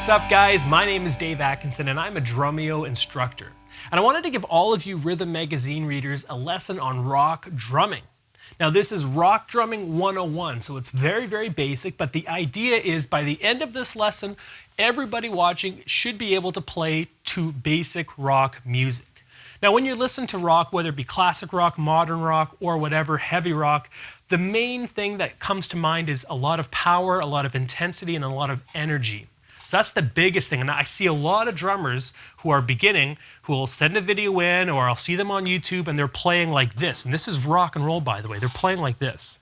What's up, guys? My name is Dave Atkinson and I'm a Drumeo instructor. And I wanted to give all of you Rhythm magazine readers a lesson on rock drumming. Now this is Rock Drumming 101, so it's very, very basic, but the idea is by the end of this lesson, everybody watching should be able to play to basic rock music. Now when you listen to rock, whether it be classic rock, modern rock, or whatever, heavy rock, the main thing that comes to mind is a lot of power, a lot of intensity, and a lot of energy. So that's the biggest thing. And I see a lot of drummers who are beginning who will send a video in, or I'll see them on YouTube and they're playing like this. And this is rock and roll, by the way. They're playing like this.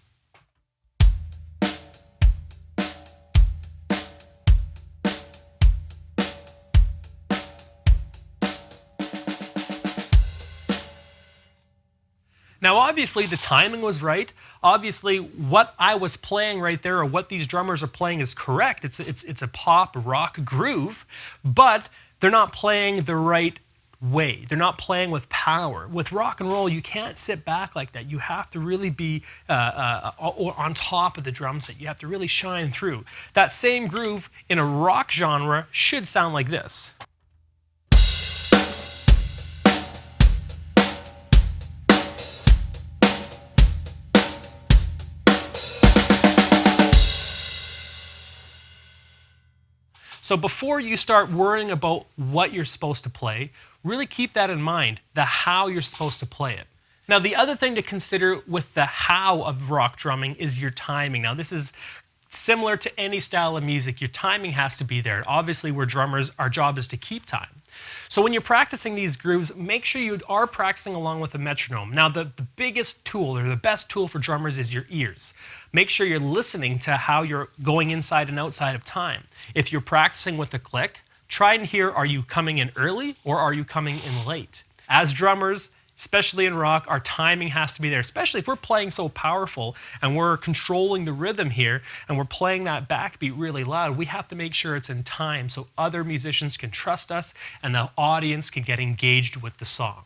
Now obviously the timing was right. Obviously what I was playing right there, or what these drummers are playing, is correct. It's a pop rock groove, but they're not playing the right way. They're not playing with power. With rock and roll, you can't sit back like that. You have to really be on top of the drum set. You have to really shine through. That same groove in a rock genre should sound like this. So before you start worrying about what you're supposed to play, really keep that in mind, the how you're supposed to play it. Now the other thing to consider with the how of rock drumming is your timing. Now this is similar to any style of music. Your timing has to be there. Obviously we're drummers, our job is to keep time. So when you're practicing these grooves, make sure you are practicing along with a metronome. Now the biggest tool, or the best tool for drummers, is your ears. Make sure you're listening to how you're going inside and outside of time. If you're practicing with a click, try and hear, are you coming in early or are you coming in late? As drummers, especially in rock, our timing has to be there, especially if we're playing so powerful and we're controlling the rhythm here and we're playing that backbeat really loud. We have to make sure it's in time so other musicians can trust us and the audience can get engaged with the song.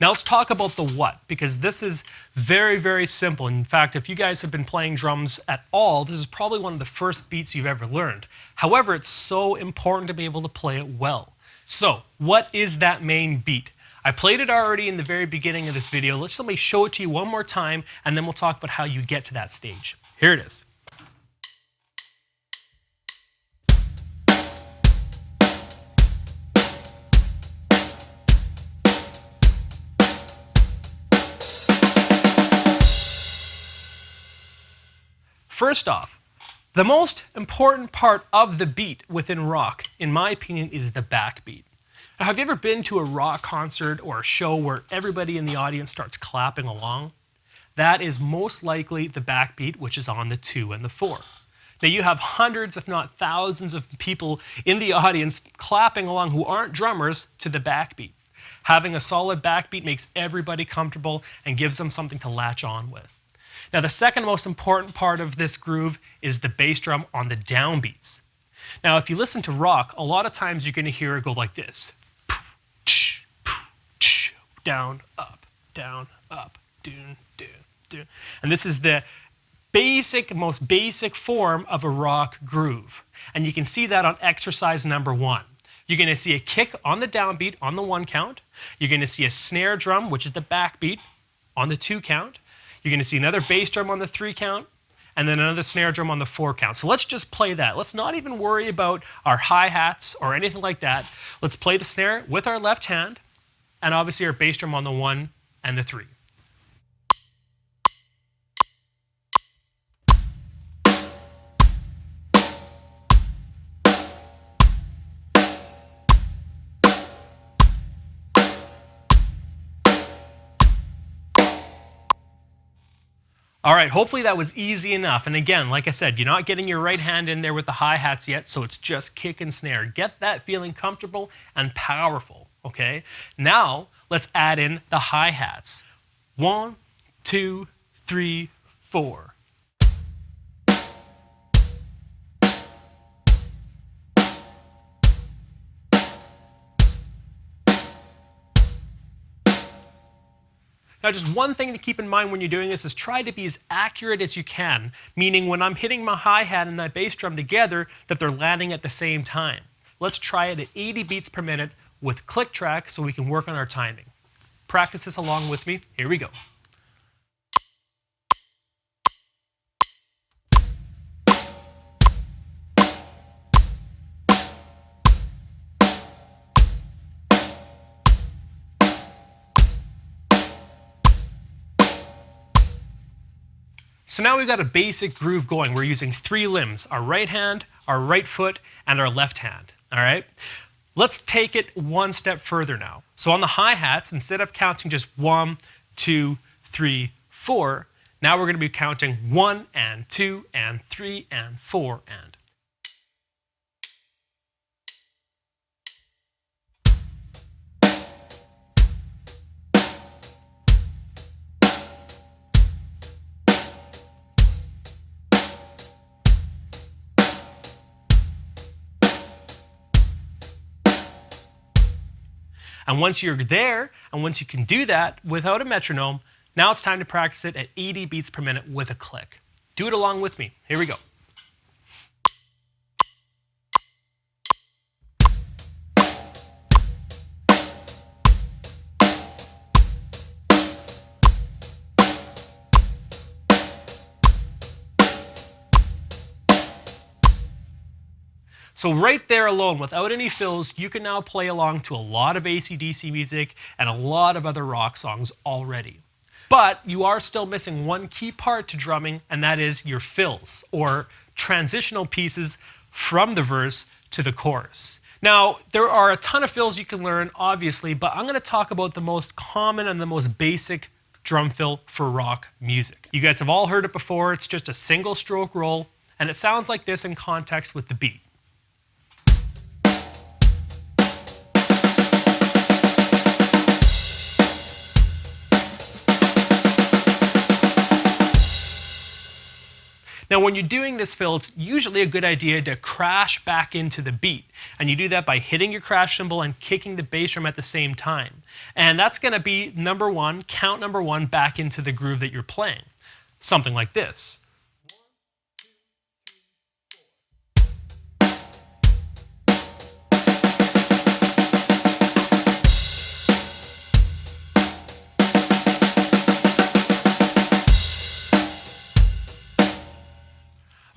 Now let's talk about the what, because this is very, very simple. In fact, if you guys have been playing drums at all, this is probably one of the first beats you've ever learned. However, it's so important to be able to play it well. So what is that main beat? I played it already in the very beginning of this video. Let me show it to you one more time, and then we'll talk about how you get to that stage. Here it is. First off, the most important part of the beat within rock, in my opinion, is the backbeat. Now, have you ever been to a rock concert or a show where everybody in the audience starts clapping along? That is most likely the backbeat, which is on the 2 and the 4. Now you have hundreds, if not thousands, of people in the audience clapping along who aren't drummers to the backbeat. Having a solid backbeat makes everybody comfortable and gives them something to latch on with. Now the second most important part of this groove is the bass drum on the downbeats. Now if you listen to rock, a lot of times you're going to hear it go like this. Down, up, doon, doon, doon. And this is the most basic form of a rock groove. And you can see that on exercise number 1. You're going to see a kick on the downbeat on the 1 count. You're going to see a snare drum, which is the backbeat, on the 2 count. You're going to see another bass drum on the 3 count, and then another snare drum on the 4 count. So let's just play that. Let's not even worry about our hi-hats or anything like that. Let's play the snare with our left hand, and obviously our bass drum on the 1 and the 3. All right, hopefully that was easy enough. And again, like I said, you're not getting your right hand in there with the hi-hats yet, so it's just kick and snare. Get that feeling comfortable and powerful, okay? Now, let's add in the hi-hats. 1, 2, 3, 4. Now, just one thing to keep in mind when you're doing this is try to be as accurate as you can, meaning when I'm hitting my hi-hat and that bass drum together, that they're landing at the same time. let's try it at 80 beats per minute with click track so we can work on our timing. Practice this along with me. Here we go. So now we've got a basic groove going. We're using 3 limbs, our right hand, our right foot, and our left hand, all right? Let's take it one step further now. So on the hi-hats, instead of counting just 1, 2, 3, 4, now we're gonna be counting 1 and 2 and 3 and 4 and. And once you're there, and once you can do that without a metronome, now it's time to practice it at 80 beats per minute with a click. Do it along with me. Here we go. So right there alone, without any fills, you can now play along to a lot of AC/DC music and a lot of other rock songs already. But you are still missing one key part to drumming, and that is your fills, or transitional pieces from the verse to the chorus. Now, there are a ton of fills you can learn, obviously, but I'm going to talk about the most common and the most basic drum fill for rock music. You guys have all heard it before. It's just a single stroke roll, and it sounds like this in context with the beat. Now, when you're doing this fill, it's usually a good idea to crash back into the beat. And you do that by hitting your crash cymbal and kicking the bass drum at the same time. And that's going to be number 1, count number 1 back into the groove that you're playing. Something like this.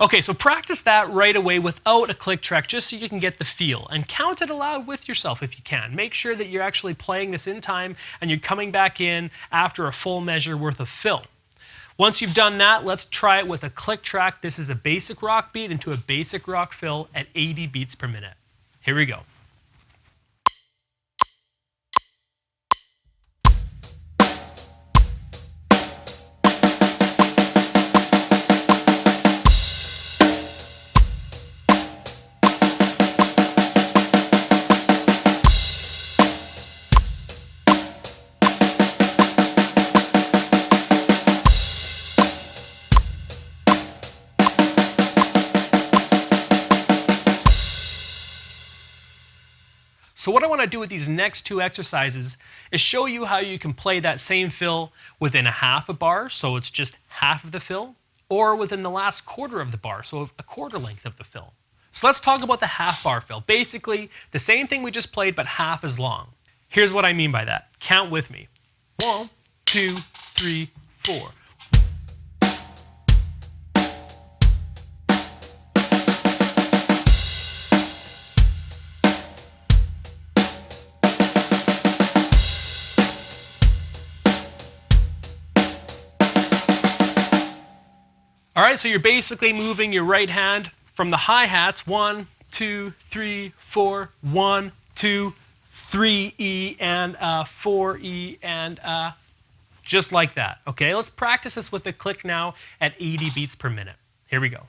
Okay, so practice that right away without a click track just so you can get the feel, and count it aloud with yourself if you can. Make sure that you're actually playing this in time and you're coming back in after a full measure worth of fill. Once you've done that, let's try it with a click track. This is a basic rock beat into a basic rock fill at 80 beats per minute. Here we go. So what I want to do with these next 2 exercises is show you how you can play that same fill within a half a bar, so it's just half of the fill, or within the last quarter of the bar, so a quarter length of the fill. So let's talk about the half bar fill. Basically, the same thing we just played, but half as long. Here's what I mean by that. Count with me. 1, 2, 3, 4. All right, so you're basically moving your right hand from the hi-hats, 1, 2, 3, 4, 1, 2, 3 E and 4 E and just like that. Okay, let's practice this with the click now at 80 beats per minute. Here we go.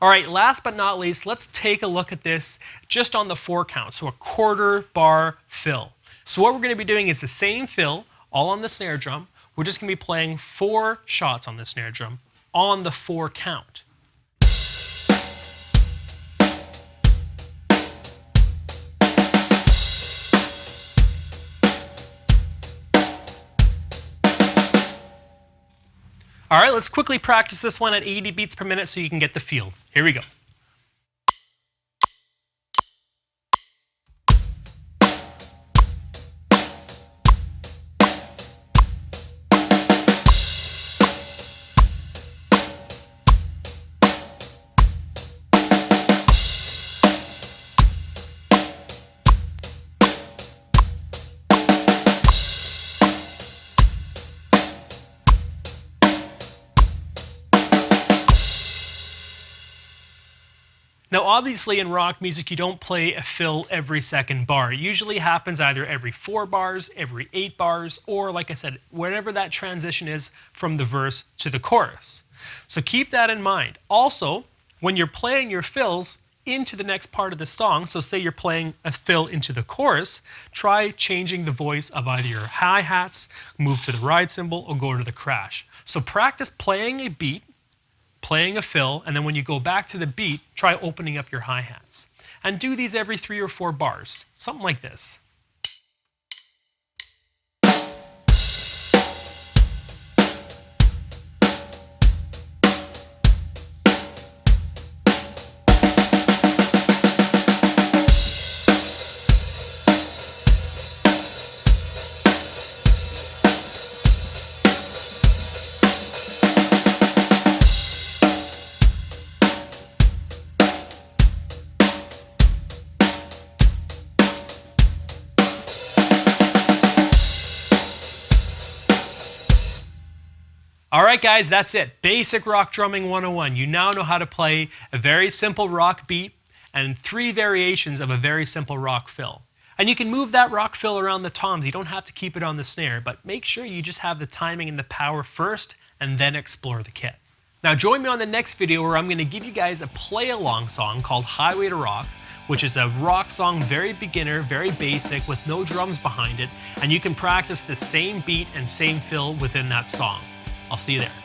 All right, last but not least, let's take a look at this just on the 4 count, so a quarter bar fill. So what we're going to be doing is the same fill, all on the snare drum. We're just going to be playing 4 shots on the snare drum on the 4 count. All right, let's quickly practice this one at 80 beats per minute so you can get the feel. Here we go. Now obviously in rock music you don't play a fill every second bar. It usually happens either every 4 bars, every 8 bars, or like I said, whenever that transition is from the verse to the chorus. So keep that in mind. Also, when you're playing your fills into the next part of the song, so say you're playing a fill into the chorus, try changing the voice of either your hi-hats, move to the ride cymbal, or go to the crash. So practice playing a beat, playing a fill, and then when you go back to the beat, try opening up your hi-hats. And do these every 3 or 4 bars, something like this. All right, guys, that's it. Basic Rock Drumming 101. You now know how to play a very simple rock beat and 3 variations of a very simple rock fill. And you can move that rock fill around the toms. You don't have to keep it on the snare, but make sure you just have the timing and the power first and then explore the kit. Now join me on the next video where I'm going to give you guys a play-along song called Highway to Rock, which is a rock song, very beginner, very basic, with no drums behind it, and you can practice the same beat and same fill within that song. I'll see you there.